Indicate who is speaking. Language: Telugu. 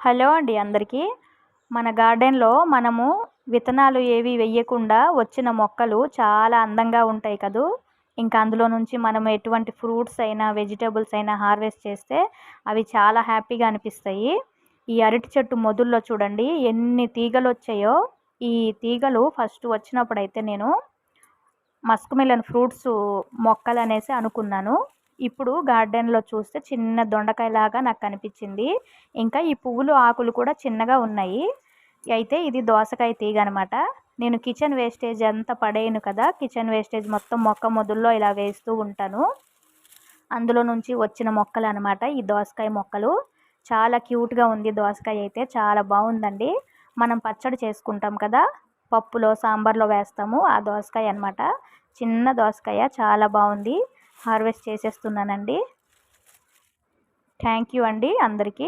Speaker 1: హలో అండి అందరికీ. మన గార్డెన్‌లో మనము విత్తనాలు ఏవి వెయ్యకుండా వచ్చిన మొక్కలు చాలా అందంగా ఉంటాయి కదూ! ఇంకా అందులో నుంచి మనం ఎటువంటి ఫ్రూట్స్ అయినా, వెజిటబుల్స్ అయినా హార్వెస్ట్ చేస్తే అవి చాలా హ్యాపీగా అనిపిస్తాయి. ఈ అరటి చెట్టు మొదల్లో చూడండి ఎన్ని తీగలొచ్చాయో. ఈ తీగలు ఫస్ట్ వచ్చినప్పుడైతే నేను మస్క్ మిలన్ ఫ్రూట్స్ మొక్కలనేసి అనుకున్నాను. ఇప్పుడు గార్డెన్‌లో చూస్తే చిన్న దొండకాయలాగా నాకు కనిపించింది. ఇంకా ఈ పువ్వులు, ఆకులు కూడా చిన్నగా ఉన్నాయి. అయితే ఇది దోసకాయ తీగనమాట. నేను కిచెన్ వేస్టేజ్ అంతా పడేయను కదా! కిచెన్ వేస్టేజ్ మొత్తం మొక్క మొదల్లో ఇలా వేస్తూ ఉంటాను. అందులో నుంచి వచ్చిన మొక్కలనమాట ఈ దోసకాయ మొక్కలు. చాలా క్యూట్‌గా ఉంది దోసకాయ అయితే. చాలా బావుందండి. మనం పచ్చడి చేసుకుంటాం కదా! పప్పులో, సాంబార్‌లో వేస్తాము. ఆ దోసకాయ అనమాట. చిన్న దోసకాయ చాలా బావుంది. హార్వెస్ట్ చేసేస్తున్నానండి. థ్యాంక్ యూ అండి అందరికీ.